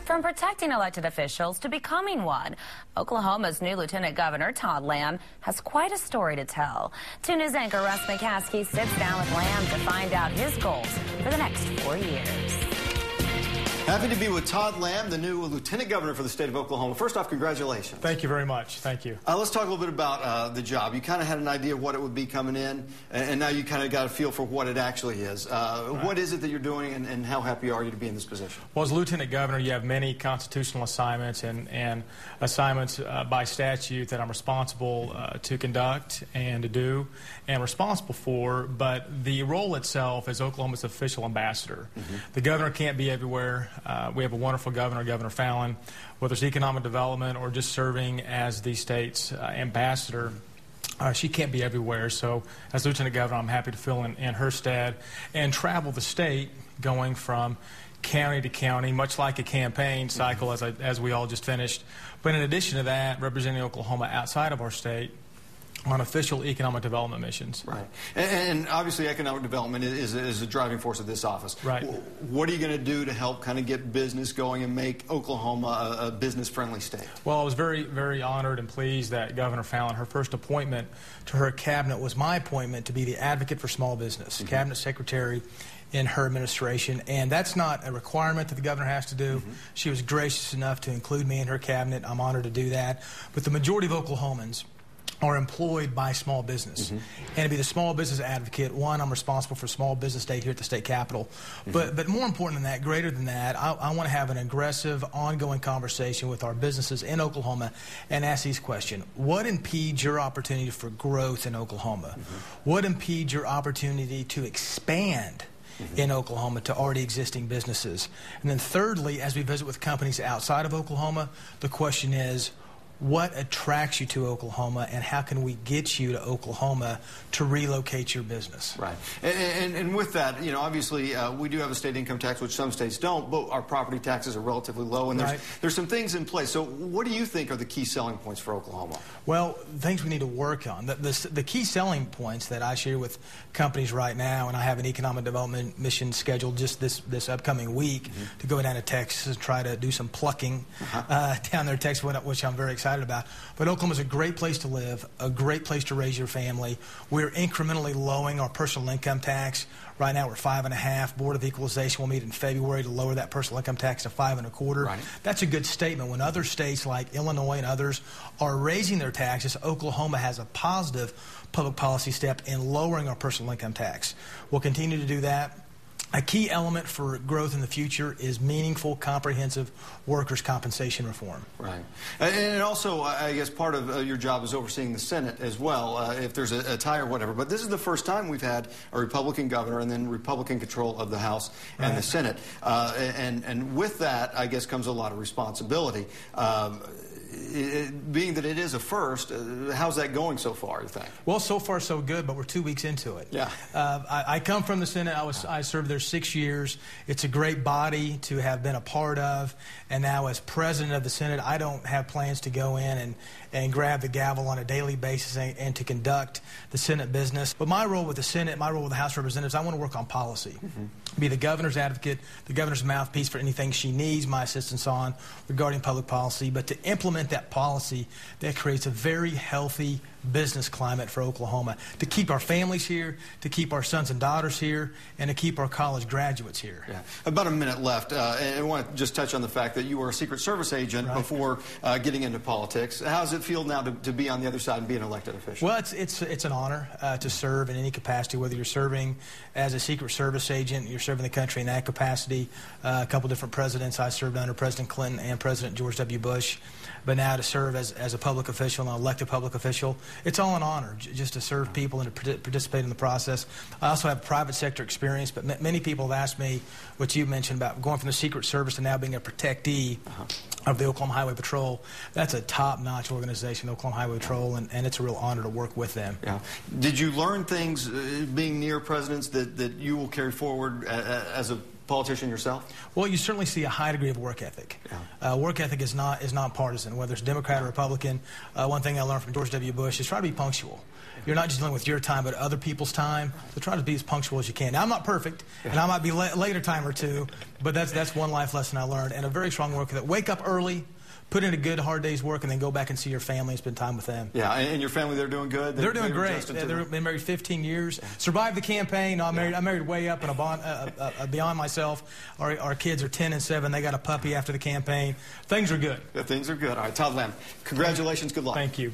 From protecting elected officials to becoming one, Oklahoma's new Lieutenant Governor Todd Lamb has quite a story to tell. 2 News anchor Russ McCaskey sits down with Lamb to find out his goals for the next 4 years. Happy to be with Todd Lamb, the new Lieutenant Governor for the state of Oklahoma. First off, congratulations. Thank you very much. Thank you. Let's talk a little bit about the job. You kind of had an idea of what it would be coming in, and now you kind of got a feel for what it actually is. Right. What is it that you're doing, and how happy are you to be in this position? Well, as Lieutenant Governor, you have many constitutional assignments and assignments by statute that I'm responsible to conduct and to do and responsible for, but the role itself is Oklahoma's official ambassador. The governor can't be everywhere. We have a wonderful governor, Governor Fallon, whether it's economic development or just serving as the state's ambassador. She can't be everywhere, so as Lieutenant Governor, I'm happy to fill in her stead and travel the state, going from county to county, much like a campaign cycle as we all just finished. But in addition to that, representing Oklahoma outside of our state on official economic development missions. Right. And obviously economic development is a driving force of this office. Right. What are you going to do to help kind of get business going and make Oklahoma a business-friendly state? Well, I was very, very honored and pleased that Governor Fallon, her first appointment to her cabinet was my appointment to be the advocate for small business, cabinet secretary in her administration, and that's not a requirement that the governor has to do. She was gracious enough to include me in her cabinet. I'm honored to do that. But the majority of Oklahomans are employed by small business. And to be the small business advocate, one, I'm responsible for small business day here at the state capitol. But more important than that, greater than that, I want to have an aggressive, ongoing conversation with our businesses in Oklahoma and ask these questions. What impedes your opportunity for growth in Oklahoma? What impedes your opportunity to expand in Oklahoma to already existing businesses? And then thirdly, as we visit with companies outside of Oklahoma, the question is, what attracts you to Oklahoma, and how can we get you to Oklahoma to relocate your business? Right. And with that, you know, obviously we do have a state income tax, which some states don't, but our property taxes are relatively low, and there's some things in place. So what do you think are the key selling points for Oklahoma? Well, things we need to work on. The key selling points that I share with companies right now, and I have an economic development mission scheduled just this upcoming week to go down to Texas and try to do some plucking down there in Texas, which I'm very excited about. But Oklahoma's a great place to live, a great place to raise your family. We're incrementally lowering our personal income tax. Right now we're 5.5. Board of Equalization will meet in February to lower that personal income tax to 5.25. Right. That's a good statement. When other states like Illinois and others are raising their taxes, Oklahoma has a positive public policy step in lowering our personal income tax. We'll continue to do that. A key element for growth in the future is meaningful, comprehensive workers' compensation reform. Right. And also, I guess part of your job is overseeing the Senate as well, if there's a tie or whatever. But this is the first time we've had a Republican governor and then Republican control of the House and the Senate. And with that, I guess, comes a lot of responsibility. Being that it is a first, how's that going so far, you think? Well, so far so good, but we're 2 weeks into it. Yeah. I come from the Senate. I served there 6 years. It's a great body to have been a part of. And now as president of the Senate, I don't have plans to go in and grab the gavel on a daily basis and to conduct the Senate business. But my role with the Senate, my role with the House of Representatives, I want to work on policy. Be the governor's advocate, the governor's mouthpiece for anything she needs my assistance on regarding public policy, but to implement that policy that creates a very healthy business climate for Oklahoma, to keep our families here, to keep our sons and daughters here, and to keep our college graduates here. Yeah. About a minute left, and I want to just touch on the fact that you were a Secret Service agent before getting into politics. How does it feel now to be on the other side and be an elected official? Well, it's an honor to serve in any capacity, whether you're serving as a Secret Service agent, you're serving the country in that capacity. A couple different presidents. I served under President Clinton and President George W. Bush. But now to serve as a public official, an elected public official, it's all an honor just to serve people and to participate in the process. I also have private sector experience, but many people have asked me what you mentioned about going from the Secret Service to now being a protectee of the Oklahoma Highway Patrol. That's a top-notch organization, the Oklahoma Highway Patrol, and it's a real honor to work with them. Yeah. Did you learn things being near presidents that you will carry forward as a politician yourself? Well, you certainly see a high degree of work ethic. Yeah. Work ethic is not partisan, whether it's Democrat or Republican. One thing I learned from George W. Bush is try to be punctual. You're not just dealing with your time, but other people's time. So try to be as punctual as you can. Now, I'm not perfect, and I might be late a time or two, but that's one life lesson I learned, and a very strong work ethic. Wake up early, put in a good, hard day's work, and then go back and see your family and spend time with them. Yeah, and your family, they're doing good? They're doing great. They've been married 15 years. Survived the campaign. I married way up and beyond myself. Our kids are 10 and 7. They got a puppy after the campaign. Things are good. Yeah, things are good. All right, Todd Lamb, congratulations. Good luck. Thank you.